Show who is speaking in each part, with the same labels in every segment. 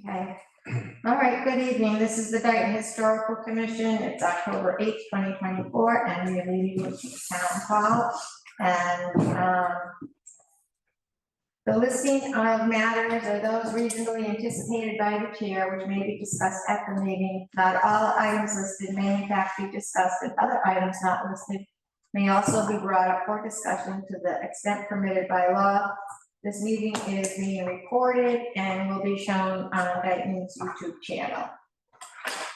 Speaker 1: Okay. All right, good evening. This is the Dayton Historical Commission. It's October 8th, 2024, and we are meeting with the town hall. And the listing of matters are those reasonably anticipated by the chair, which may be discussed at the meeting. Not all items listed may in fact be discussed, and other items not listed may also be brought up for discussion to the extent permitted by law. This meeting is being recorded and will be shown on Dayton's YouTube channel.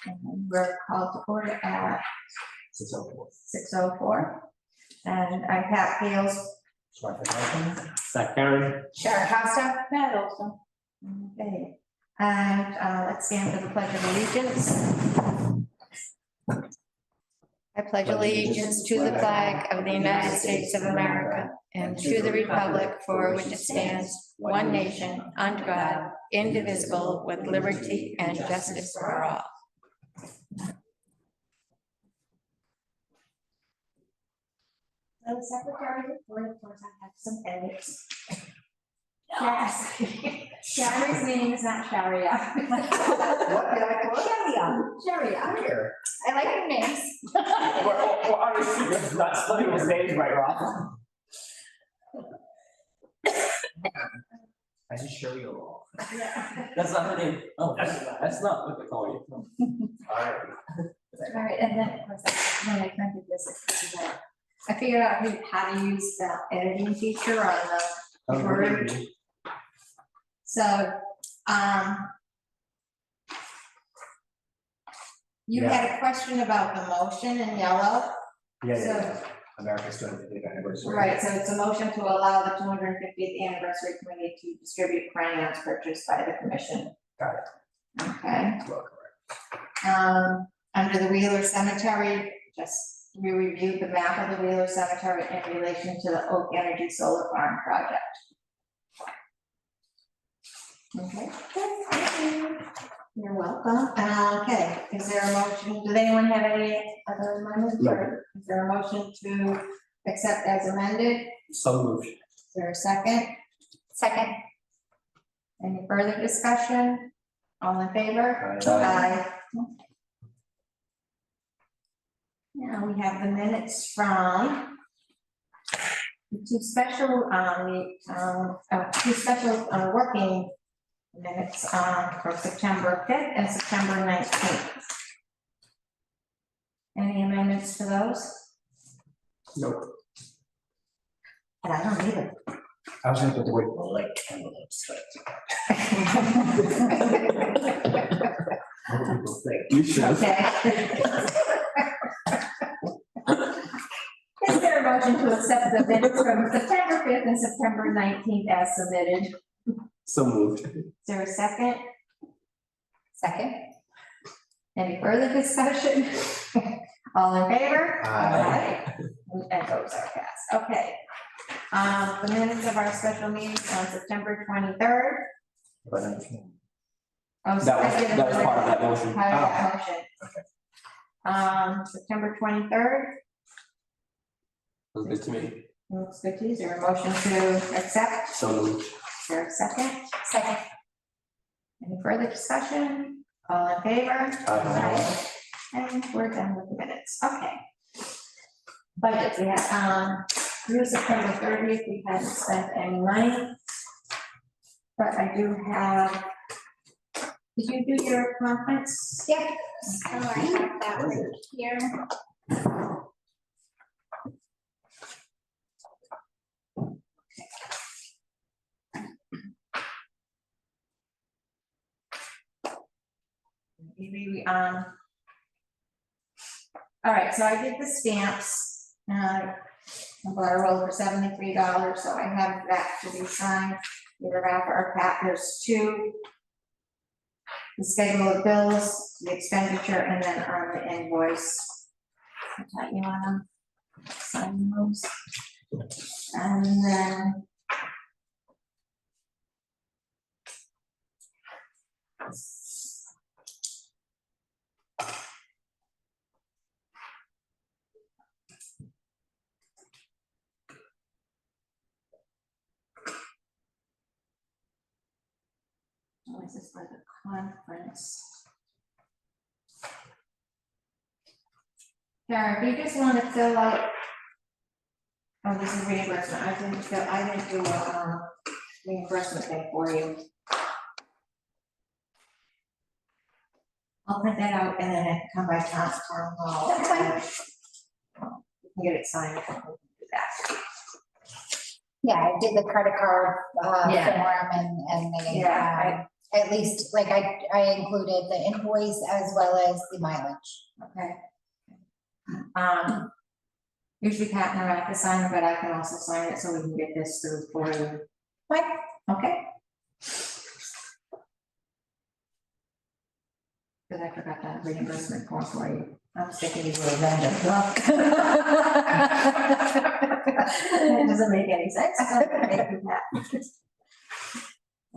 Speaker 1: And we're called to order at 6:04. And I'm Pat Hales.
Speaker 2: Zach Perry.
Speaker 1: Sharon Costa. Pat Olson. Okay. And let's stand for the Pledge of Allegiance. I pledge allegiance to the flag of the United States of America and to the republic for which it stands, one nation, under God, indivisible, with liberty and justice for all. So, Secretary, of course, I have some edits. Yes. Shari's name is not Sharia.
Speaker 3: What did I call it?
Speaker 1: Sharia.
Speaker 3: Here.
Speaker 1: I like your names.
Speaker 2: Well, honestly, that's not spelling his name right, Rob. I just show you all.
Speaker 1: Yeah.
Speaker 2: That's not her name. Oh, that's not what they call you.
Speaker 3: All right.
Speaker 1: All right, and then, of course, when I printed this, I figured out how to use the editing feature on the Word. So, you had a question about the motion in yellow.
Speaker 3: Yeah. America's 250th anniversary.
Speaker 1: Right, so it's a motion to allow the 250th anniversary committee to distribute crayons purchased by the commission.
Speaker 3: Got it.
Speaker 1: Okay.
Speaker 3: Well, correct.
Speaker 1: Under the Wheeler Cemetery, we reviewed the map of the Wheeler Cemetery in relation to the Oak Energy Solar Farm project. Okay, thank you. You're welcome. Okay, is there a motion? Does anyone have any other amendments?
Speaker 3: No.
Speaker 1: Or is there a motion to accept as amended?
Speaker 2: So moved.
Speaker 1: Is there a second? Second. Any further discussion? All in favor?
Speaker 3: Aye.
Speaker 1: Now we have the minutes from the two special working minutes for September 5th and September 19th. Any amendments to those?
Speaker 3: Nope.
Speaker 1: And I don't either.
Speaker 3: I was gonna put the word like envelopes, but. What do people think?
Speaker 2: You should.
Speaker 1: Okay. Is there a motion to accept the minutes from September 5th and September 19th as submitted?
Speaker 2: So moved.
Speaker 1: Is there a second? Second. Any further discussion? All in favor?
Speaker 3: Aye.
Speaker 1: And those are passed. Okay. The minutes of our special meetings on September 23rd.
Speaker 3: But,
Speaker 1: Oh,
Speaker 2: That was part of that motion.
Speaker 1: Part of that motion. September 23rd.
Speaker 2: Looks good to me.
Speaker 1: Looks good to you. Is there a motion to accept?
Speaker 2: So moved.
Speaker 1: Is there a second? Second. Any further discussion? All in favor?
Speaker 3: Aye.
Speaker 1: And we're done with the minutes. Okay. Budget, we have, through September 30th, we hadn't spent any money. But I do have, did you do your conference?
Speaker 4: Yep, so I have that right here.
Speaker 1: Maybe we, all right, so I did the stamps, I bought a roll for $73, so I have that to be signed, either Ralph or Pat, there's two. The schedule of bills, the expenditure, and then on the invoice. You wanna sign those? And then. Oh, this is for the conference. Karen, if you just want to fill out. Oh, this is reimbursement. I didn't do a reimbursement thing for you. I'll print that out and then it can come by town hall.
Speaker 4: That's fine.
Speaker 1: You can get it signed. And we can do that.
Speaker 4: Yeah, I did the credit card,
Speaker 1: Yeah.
Speaker 4: form and the,
Speaker 1: Yeah,
Speaker 4: at least, like, I included the invoice as well as the mileage.
Speaker 1: Okay. Usually Pat and I have to sign it, but I can also sign it so we can get this through for you.
Speaker 4: Fine.
Speaker 1: Okay. Because I forgot that reimbursement form for you. I was thinking you were a vendor. It doesn't make any sense. Thank you, Pat.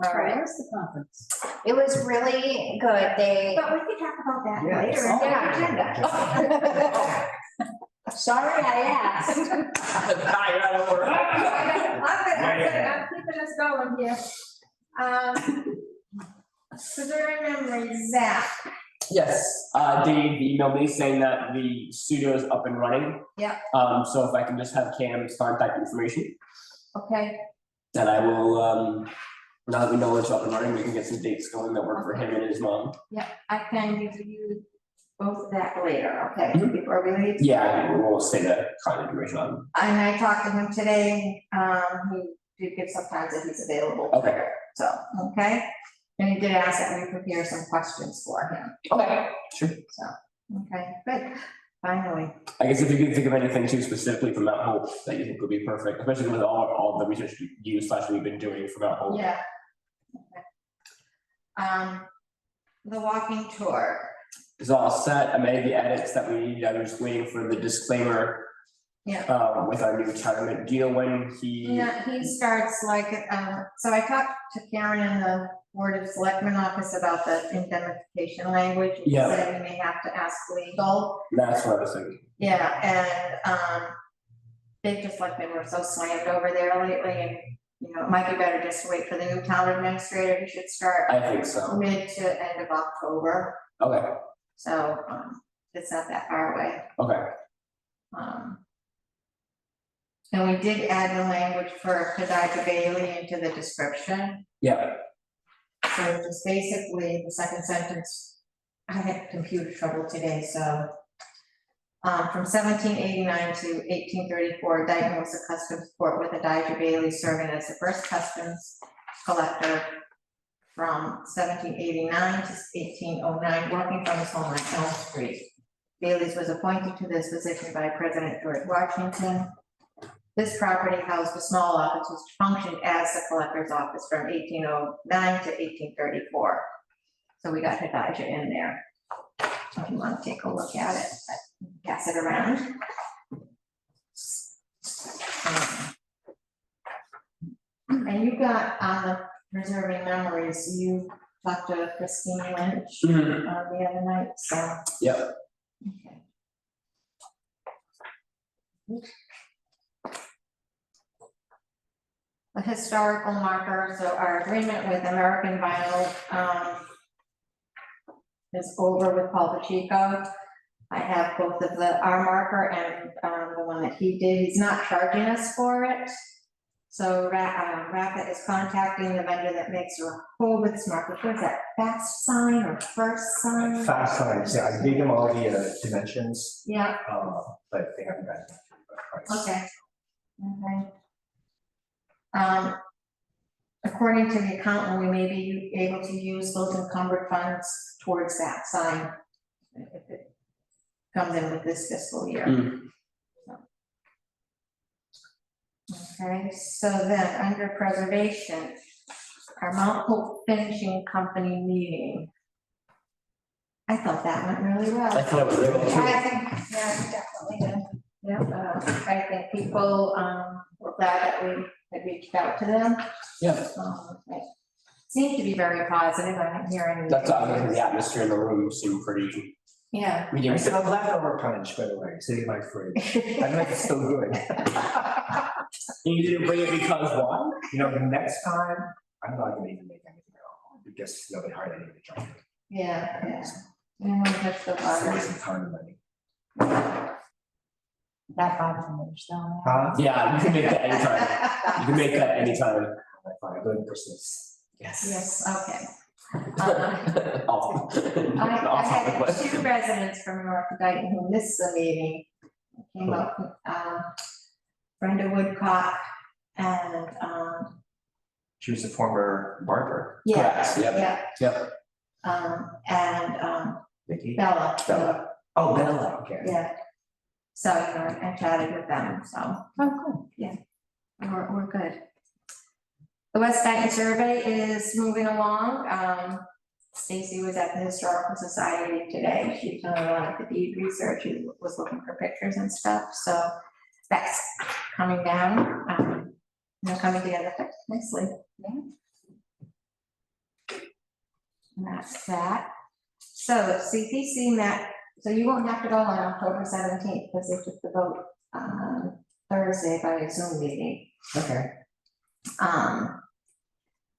Speaker 1: All right.
Speaker 3: Where's the conference?
Speaker 4: It was really good. They,
Speaker 1: But we can talk about that
Speaker 3: Yeah.
Speaker 1: later in the agenda.
Speaker 4: sorry I asked.
Speaker 2: You're out of order.
Speaker 1: I'm keeping us going here. Preserving memories, Zach.
Speaker 2: Yes, Dave emailed me saying that the studio is up and running.
Speaker 1: Yep.
Speaker 2: So if I can just have Cam's contact information,
Speaker 1: Okay,
Speaker 2: then I will, now that we know it's up and running, we can get some dates going that work for him and his mom.
Speaker 1: yeah, I can give you both of that later, okay,
Speaker 2: Mhm.
Speaker 1: before we leave.
Speaker 2: Yeah, we'll say the contact information on.
Speaker 1: And I talked to him today, he did give some times that he's available.
Speaker 2: Okay.
Speaker 1: So, okay, and he did ask that we prepare some questions for him,
Speaker 2: Okay, sure.
Speaker 1: so, okay, good, finally.
Speaker 2: I guess if you can think of anything too specifically from Mount Hope that you think would be perfect, especially with all the research you slash we've been doing for Mount Hope.
Speaker 1: Yeah. Okay. The walking tour,
Speaker 2: It's all set. I made the edits that we need. I was just waiting for the disclaimer.
Speaker 1: Yeah.
Speaker 2: With our new tournament. Do you know when he?
Speaker 1: yeah, he starts like, so I talked to Karen in the Board of Selectmen office about the indemnification language. He
Speaker 2: Yeah.
Speaker 1: said we may have to ask legal.
Speaker 2: That's what I was thinking.
Speaker 1: Yeah, and, they just like they were so slammed over there lately and, you know, it might be better just to wait for the new town administrator. He should start
Speaker 2: I think so.
Speaker 1: mid to end of October,
Speaker 2: Okay,
Speaker 1: so, it's not that far away.
Speaker 2: okay.
Speaker 1: And we did add the language for Kadiga Bailey into the description.
Speaker 2: Yeah,
Speaker 1: So just basically, the second sentence, I had computer trouble today, so. From 1789 to 1834, Dayton was a customs port with Adijah Bailey serving as the first customs collector. From 1789 to 1809, working from his home on Elm Street. Bailey's was appointed to this position by President George Washington. This property housed a small office which functioned as the collector's office from 1809 to 1834. So we got Hadijah in there. If you want to take a look at it, pass it around. And you got on the preserving memories, you talked to Christine Lynch
Speaker 2: Mhm.
Speaker 1: the other night, so.
Speaker 2: Yep.
Speaker 1: Okay. The historical marker, so our agreement with American Vinyl, is over with Paul Pacheco. I have both of our marker and, the one that he did, he's not charging us for it. So Rafa is contacting the vendor that makes Rehoboth's marker, what is that, fast sign or first sign?
Speaker 3: Fast signs, yeah, I gave them all the dimensions,
Speaker 1: Yeah,
Speaker 3: but they haven't gotten a price.
Speaker 1: okay. Okay. According to the accountant, we may be able to use those encumbered funds towards that sign. If it comes in with this fiscal year.
Speaker 2: Mm.
Speaker 1: Okay, so then, under preservation, our Mount Hope Finishing Company meeting. I thought that went really well.
Speaker 2: I thought it was really
Speaker 4: Yeah,
Speaker 2: cool.
Speaker 4: I think, yeah, definitely did.
Speaker 1: Yeah, I think people, were glad that we had reached out to them.
Speaker 2: Yeah,
Speaker 1: It seemed to be very positive, I didn't hear any.
Speaker 2: that's, the atmosphere in the room seemed pretty,
Speaker 1: Yeah.
Speaker 2: medium.
Speaker 3: I said, I'm leftover punch, by the way, sitting in my fridge. I know it's so good.
Speaker 2: You didn't bring it because why?
Speaker 3: You know, the next time, I'm not gonna even make anything at all, guess nobody hardly any to jump.
Speaker 1: yeah. And we touch the water.
Speaker 3: Some time money.
Speaker 4: That $5 though.
Speaker 2: Yeah, you can make that anytime. You can make that anytime.
Speaker 3: I go to Christmas. Yes.
Speaker 1: Yes, okay.
Speaker 2: Off-
Speaker 1: I
Speaker 2: off topic,
Speaker 1: had
Speaker 2: but-
Speaker 1: 2 residents from North Dayton who missed the meeting. Came up, Brenda Woodcock and,
Speaker 3: She was a former barber,
Speaker 1: yeah,
Speaker 2: Correct, yep.
Speaker 1: yeah.
Speaker 2: Yep.
Speaker 1: And
Speaker 3: Vicky.
Speaker 1: Bella.
Speaker 3: Bella. Oh, Bella, okay.
Speaker 1: Yeah. So, I chatted with them, so
Speaker 4: Oh, cool.
Speaker 1: we're good. The West Dayton survey is moving along. Stacy was at the Historical Society today. She's done a lot of the deed research. She was looking for pictures and stuff, so that's coming down. They're coming together nicely.
Speaker 4: Yeah.
Speaker 1: And that's that. So CPC met, so you won't have to go on October 17th because they took the vote Thursday by a Zoom meeting.
Speaker 3: Okay.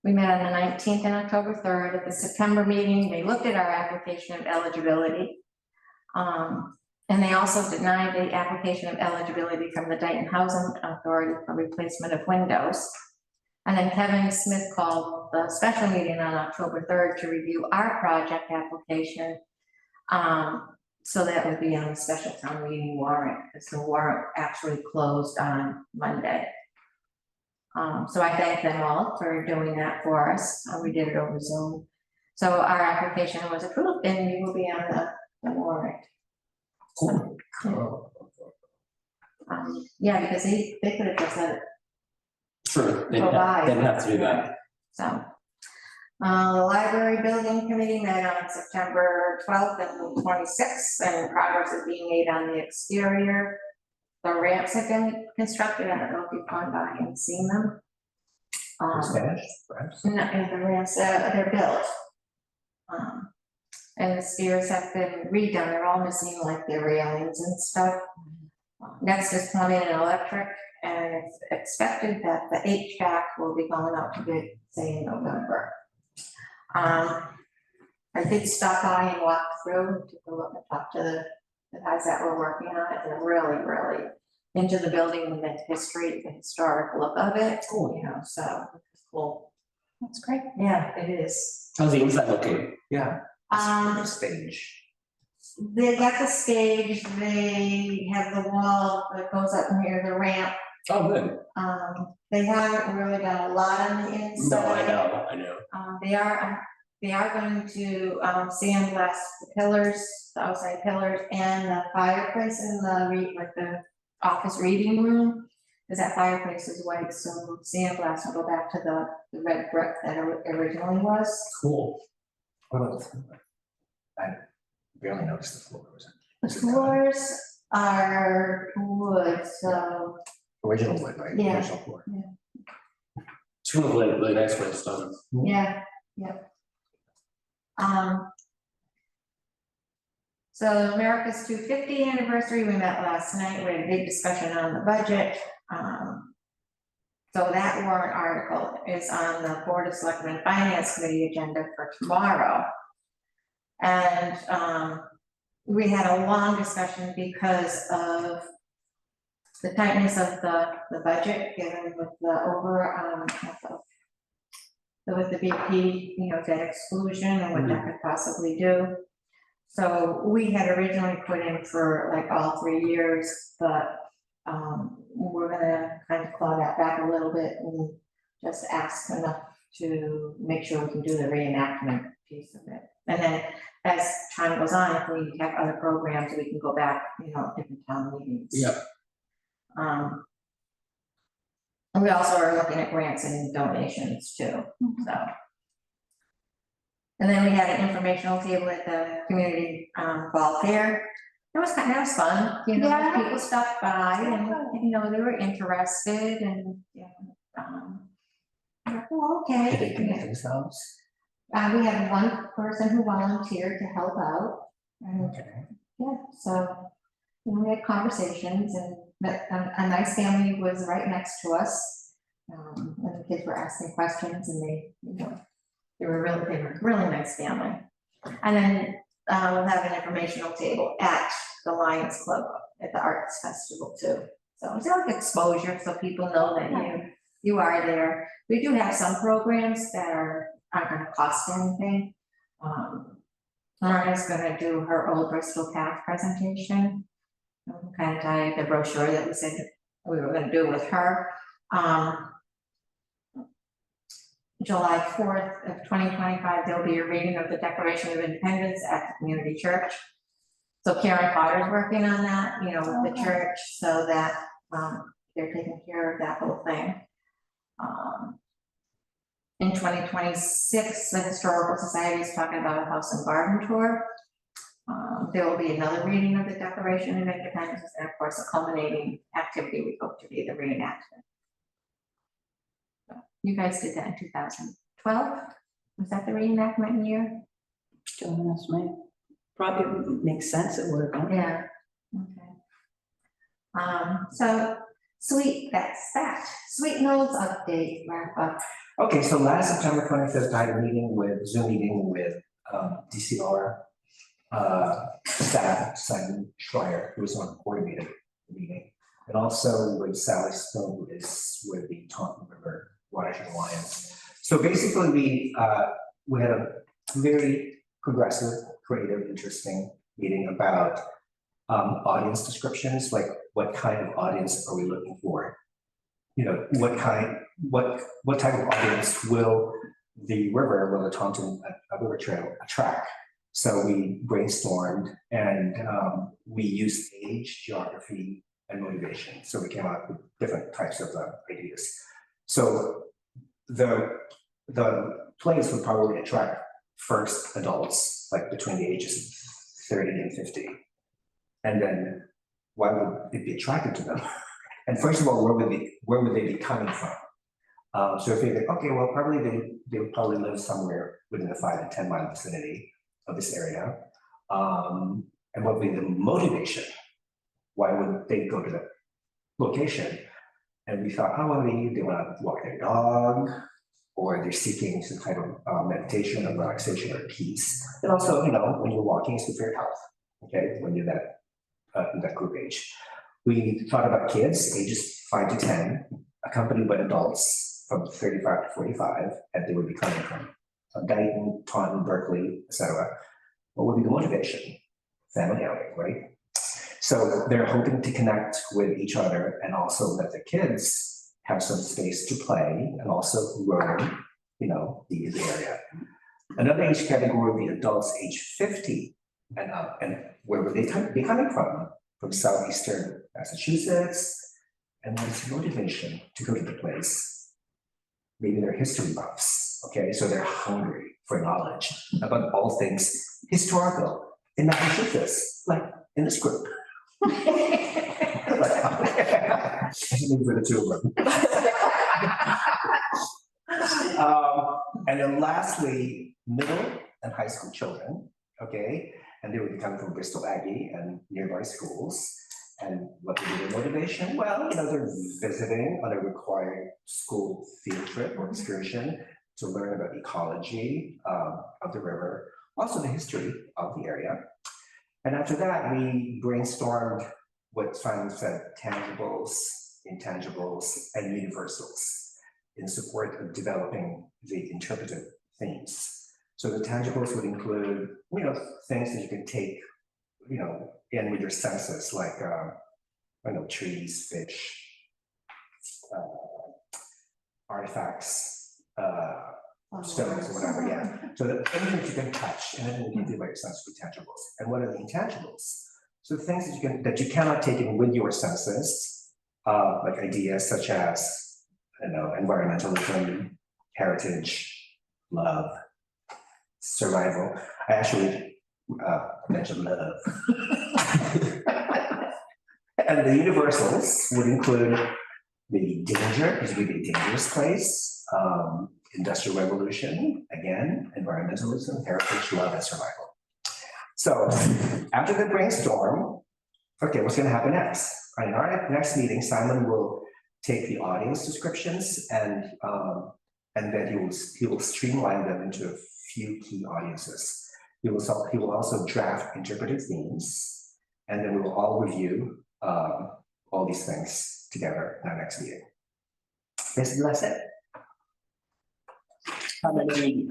Speaker 1: We met on the 19th and October 3rd. At the September meeting, they looked at our application of eligibility. And they also denied the application of eligibility from the Dayton Housing Authority for replacement of windows. And then Kevin Smith called the special meeting on October 3rd to review our project application. So that would be on the special town meeting warrant, because the warrant actually closed on Monday. So I thank them all for doing that for us. We did it over Zoom. So our application was approved and you will be on the warrant.
Speaker 3: Cool.
Speaker 1: Yeah, because they could have just let it
Speaker 2: True, they
Speaker 1: go by.
Speaker 2: didn't have to do that.
Speaker 1: So. The library building committee met on September 12th and 26th, and progress is being made on the exterior. The ramps have been constructed. I don't know if you've gone by and seen them.
Speaker 3: It's finished, perhaps?
Speaker 1: No, and the ramps, they're built. And the stairs have been redone. They're all missing like their railings and stuff. Next is plumbing and electric, and it's expected that the HVAC will be going out to bid, say, in November. I did stop by and walk through, took a look and talk to the guys that were working on it. They're really, really into the building and the history, the historic look of it.
Speaker 3: Cool.
Speaker 1: You know, so it's cool.
Speaker 4: That's great.
Speaker 1: Yeah, it is.
Speaker 2: How's the inside looking?
Speaker 3: Yeah. Stage.
Speaker 1: They got the stage, they have the wall that goes up near the ramp.
Speaker 2: Oh, good.
Speaker 1: They haven't really done a lot on the inside.
Speaker 2: No, I know.
Speaker 1: They are going to sandblast the pillars, the outside pillars, and the fireplace in the office reading room. Because that fireplace is white, so sandblast will go back to the red brick that it originally was.
Speaker 2: Cool.
Speaker 3: What about the floor? I barely noticed the floor.
Speaker 1: The floors are wood, so
Speaker 3: Original wood, right?
Speaker 1: Yeah.
Speaker 3: Original floor.
Speaker 2: It's gonna look really nice when it's done.
Speaker 1: yeah. So America's 250 anniversary, we met last night, we had a big discussion on the budget. So that warrant article is on the Board of Selectmen Finance Committee agenda for tomorrow. And we had a long discussion because of the tightness of the budget, given with the with the BP, debt exclusion and what that could possibly do. So we had originally put in for like all 3 years, but we're gonna kind of claw that back a little bit and just ask enough to make sure we can do the reenactment piece of it. And then as time goes on, if we have other programs, we can go back, different town meetings.
Speaker 2: Yep.
Speaker 1: And we also are looking at grants and donations too, so. And then we had an informational table at the community ball fair. It was fun,
Speaker 4: Yeah.
Speaker 1: people stopped by and, they were interested and, well, okay.
Speaker 3: Did they connect themselves?
Speaker 1: We had one person who volunteered to help out. And
Speaker 3: Okay.
Speaker 1: yeah, so we had conversations and met a nice family was right next to us. And the kids were asking questions and they were they were a really nice family. And then we'll have an informational table at the Lions Club at the Arts Festival too. So it's like exposure, so people know that you are there. We do have some programs that aren't gonna cost anything. Lorna's gonna do her old Bristol Path presentation. Kind of tie the brochure that we said we were gonna do with her. July 4th of 2025, there'll be a reading of the Declaration of Independence at the community church. So Karen Potter's working on that, you know, with the church, so that they're taking care of that whole thing. In 2026, the Historical Society is talking about a house and garden tour. There will be another reading of the Declaration of Independence, and of course, a culminating activity we hope to be the reenactment. You guys did that in 2012? Was that the reenactment year?
Speaker 5: Don't ask me. Probably makes sense at work.
Speaker 1: Yeah. Okay. So that's that. Sweet Knolls update, wrap up.
Speaker 3: Okay, so last September 25th, I had a Zoom meeting with DCR staff, Simon Schreier, who was on the coordinated meeting, and also with Sally Stone, who is with the Taunton River Watershed Alliance. So basically, we had a very progressive, creative, interesting meeting about audience descriptions, like what kind of audience are we looking for? You know, what type of audience will the Taunton River Trail attract? So we brainstormed and we used age, geography, and motivation. So we came up with different types of ideas. So the place would probably attract first adults, like between the ages of 30 and 50. And then why would it be attractive to them? And first of all, where would they be coming from? So if you think, okay, well, probably they would probably live somewhere within a 5 to 10 mile vicinity of this area. And what would be the motivation? Why would they go to that location? And we thought, oh, well, they want to walk their dog, or they're seeking some type of meditation or relaxation or peace. And also, you know, when you're walking, it's good for your health, okay, when you're in that group age. We thought about kids, ages 5 to 10, accompanied by adults from 35 to 45, and they would be coming from Dayton, Taunton, Berkeley, etc. What would be the motivation? Family outing, right? So they're hoping to connect with each other and also let the kids have some space to play and also learn, you know, the area. Another age category would be adults age 50 and up. And where would they be coming from? From southeastern Massachusetts. And what's the motivation to go to the place? Maybe they're history buffs, okay? So they're hungry for knowledge about all things historical in Massachusetts, like in this group. For the two of them. And then lastly, middle and high school children, okay? And they would be coming from Bristol Aggie and nearby schools. And what would be their motivation? Well, you know, they're visiting on a required school field trip or excursion to learn about ecology of the river, also the history of the area. And after that, we brainstormed what Simon said, tangibles, intangibles, and universals in support of developing the interpretive themes. So the tangibles would include, you know, things that you can take, you know, in with your senses, like, I know, trees, fish, artifacts, stones or whatever, yeah. So anything that you can touch and anything you can do by your senses would be tangibles. And what are the intangibles? So the things that you cannot take in with your senses, like ideas such as, you know, environmentalism, heritage, love, survival. I actually mentioned love. And the universals would include maybe danger, because we'd be a dangerous place, industrial revolution, again, environmentalism, heritage, love, and survival. So after the brainstorm, okay, what's gonna happen next? All right, in our next meeting, Simon will take the audience descriptions and And then he will streamline them into a few key audiences. He will also draft interpretive themes, and then we will all review all these things together in our next meeting. Basically, that's it.
Speaker 2: How many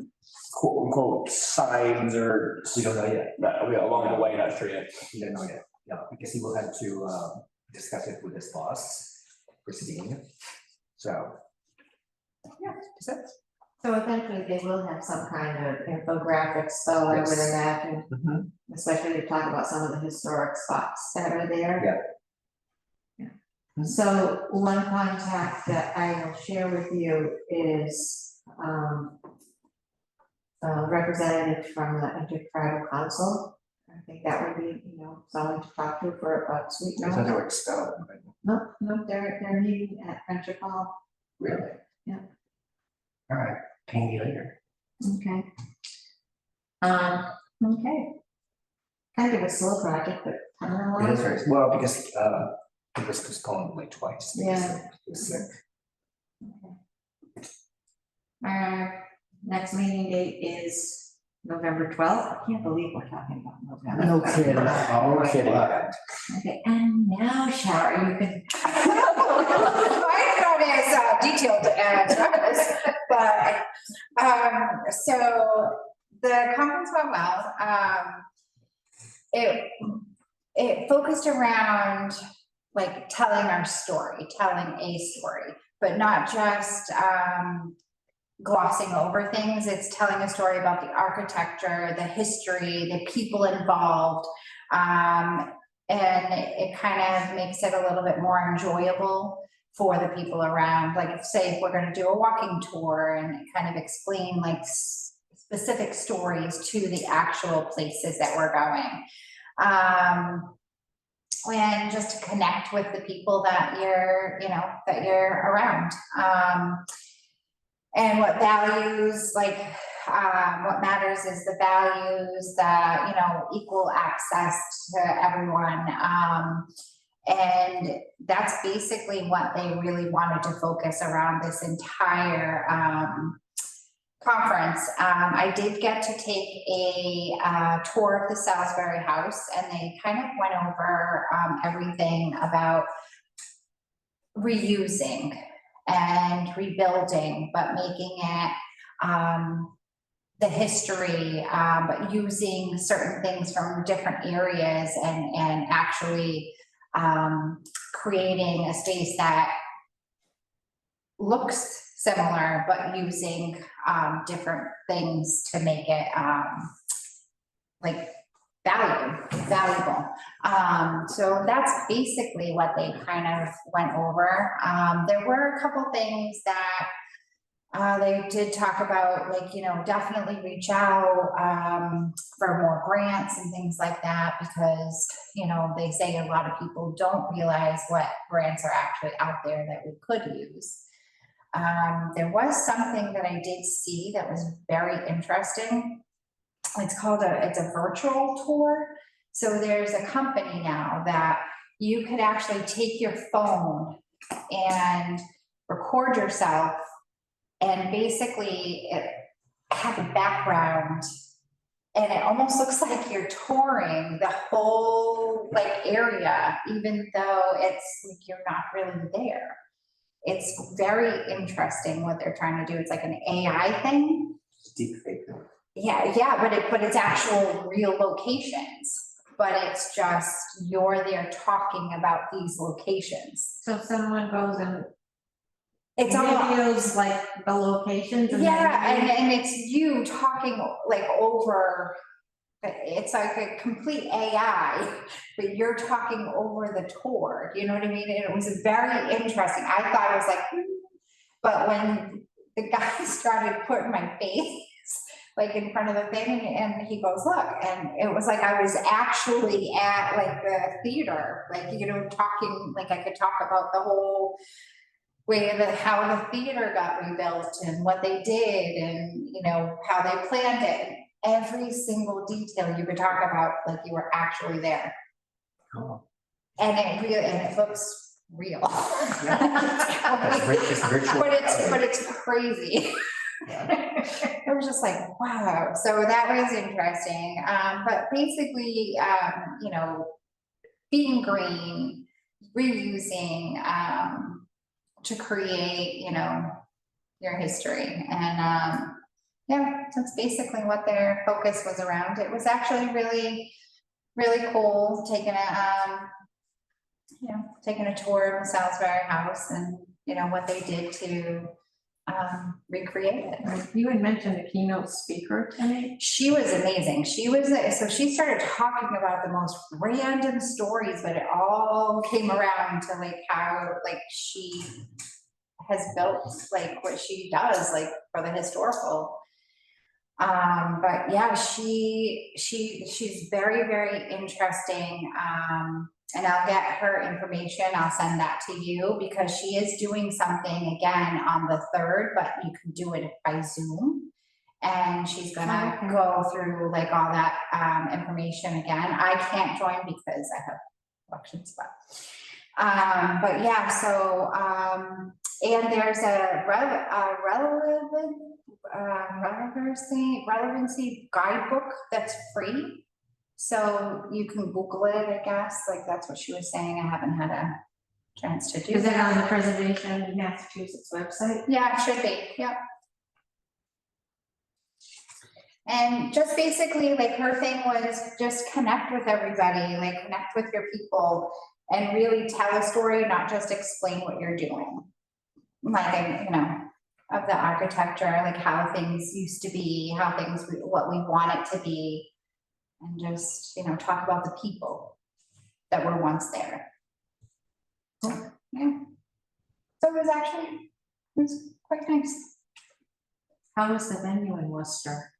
Speaker 2: quote unquote signs or
Speaker 3: We don't know yet.
Speaker 2: along the way, not sure yet.
Speaker 3: We don't know yet. Yeah, because he will have to discuss it with his boss, Christine. So. Yeah, that's it.
Speaker 1: So eventually they will have some kind of infographics, so I would
Speaker 3: Yes.
Speaker 1: imagine, especially to talk about some of the historic spots that are there. Yeah. So one contact that I will share with you is a representative from the Intertribal Council. I think that would be, someone to talk to for about Sweet
Speaker 3: There's
Speaker 1: Note.
Speaker 3: another word spelled.
Speaker 1: No, they're meeting at Friendship Hall.
Speaker 3: Really?
Speaker 1: Yeah.
Speaker 3: All right, ping me later.
Speaker 1: Okay. Okay. Kind of a slow project, but I don't know.
Speaker 3: It is very, well, because it was postponed like twice. because
Speaker 1: Yeah.
Speaker 3: he was sick.
Speaker 1: Our next meeting date is November 12th. I can't believe we're talking about November.
Speaker 5: No kidding.
Speaker 3: Oh,
Speaker 2: kidding.
Speaker 1: Okay, and now Shara, you can.
Speaker 4: Mine's not as detailed as others, but, so the conference went well. It focused around like telling a story, but not just, glossing over things. It's telling a story about the architecture, the history, the people involved. And it kind of makes it a little bit more enjoyable for the people around. Like if we're gonna do a walking tour and kind of explain like specific stories to the actual places that we're going. And just to connect with the people that you're around. And what values, what matters is the values that, equal access to everyone. And that's basically what they really wanted to focus around this entire conference. I did get to take a tour of the Salisbury House, and they kind of went over everything about reusing and rebuilding, but making it the history, but using certain things from different areas and actually creating a space that looks similar, but using different things to make it valuable. So that's basically what they kind of went over. There were a couple things that they did talk about, definitely reach out for more grants and things like that, because, they say a lot of people don't realize what grants are actually out there that we could use. There was something that I did see that was very interesting. It's a virtual tour. So there's a company now that you could actually take your phone and record yourself, and basically it had a background, and it almost looks like you're touring the whole area, even though it's like you're not really there. It's very interesting what they're trying to do. It's like an AI thing.
Speaker 3: Deep fake.
Speaker 4: Yeah, but it's actual real locations, but it's just you're there talking about these locations.
Speaker 1: So someone goes and
Speaker 4: It's all,
Speaker 1: videos like the locations. And
Speaker 4: yeah,
Speaker 1: then
Speaker 4: and it's you talking over. It's like a complete AI, but you're talking over the tour. You know what I mean? And it was very interesting. I thought it was but when the guy started putting my face in front of the thing, and he goes, look, and it was like I was actually at the theater, talking, I could talk about the whole way how the theater got rebuilt and what they did, and how they planned it. Every single detail you could talk about, you were actually there.
Speaker 3: Cool.
Speaker 4: And it looks real.
Speaker 3: It's virtual.
Speaker 4: But it's crazy. It was just like, wow, so that was interesting, but basically, you know, being green, reusing, to create, you know, your history, and, yeah, that's basically what their focus was around. It was actually really, really cool, taking a tour of the Salisbury House and, you know, what they did to, recreate it.
Speaker 1: You had mentioned the keynote speaker tonight.
Speaker 4: She was amazing. So she started talking about the most random stories, but it all came around to like how like she has built like what she does like for the historical. But yeah, she's very, very interesting. And I'll get her information. I'll send that to you because she is doing something again on the 3rd, but you can do it by Zoom. And she's gonna
Speaker 1: Okay.
Speaker 4: go through like all that information again. I can't join because I have elections, but yeah, so and there's a relevancy guidebook that's free. So you can Google it, I guess, like that's what she was saying. I haven't had a chance to do
Speaker 1: Is it
Speaker 4: that.
Speaker 1: on the Preservation of Massachusetts website?
Speaker 4: Yeah, it should be, yep. And just basically, like, her thing was just connect with everybody, like, connect with your people and really tell a story, not just explain what you're doing. Like, you know, of the architecture, like how things used to be, what we want it to be. And just, you know, talk about the people that were once there. So, yeah. So it was quite nice.
Speaker 1: How was the venue in Worcester?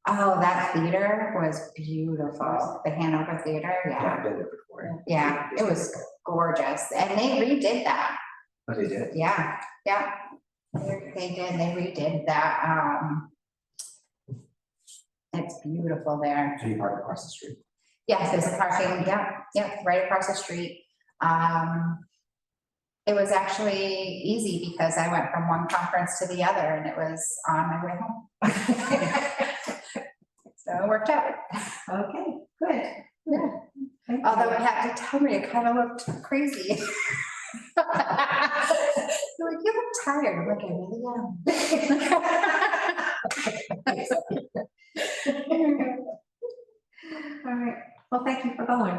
Speaker 4: Oh, that theater was beautiful. The Hanover Theater,
Speaker 3: Yeah,
Speaker 4: yeah.
Speaker 3: I've been there before.
Speaker 4: Yeah, it was gorgeous. And they redid that.
Speaker 3: Oh, they did?
Speaker 4: Yeah, yeah. They did, they redid that. It's beautiful there.
Speaker 3: So you park across the street?
Speaker 4: Yes, there's a parking, yeah, right across the street. It was actually easy because I went from one conference to the other and it was on my way home. So it worked out.
Speaker 1: Okay, good.
Speaker 4: Yeah.
Speaker 1: Thank you.
Speaker 4: Although I had to tell me, it kind of looked crazy. They're like, you look tired. I'm like, I really am.
Speaker 1: All right, well, thank you for going.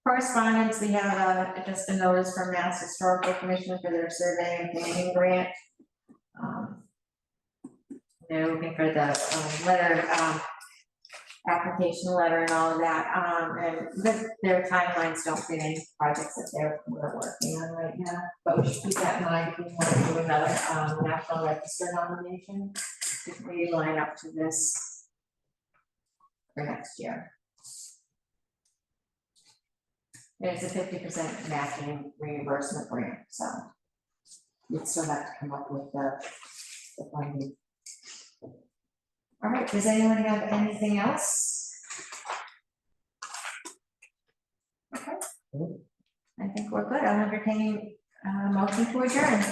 Speaker 1: Correspondence, we have just a notice from Mass Historical Commission for their survey and planning grant. They're looking for the letter, application letter and all of that, and their timelines don't fit any projects that we're working on right now, but we should keep that in mind if we want to do another National Register nomination, if we line up to this for next year. It's a 50% matching reimbursement grant, so you'd still have to come up with the funding. All right, does anyone have anything else? Okay, I think we're good. I'll entertain a motion to adjourn.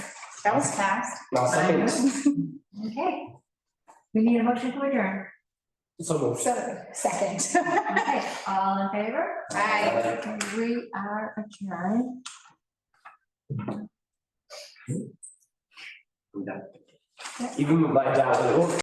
Speaker 4: That was fast.
Speaker 2: Well, second.
Speaker 1: Okay, we need a motion to adjourn.
Speaker 2: So moved.
Speaker 4: So, second.
Speaker 1: Okay, all in favor?
Speaker 4: Aye.
Speaker 1: We are adjourned.
Speaker 3: I'm done.
Speaker 2: Even with my dad,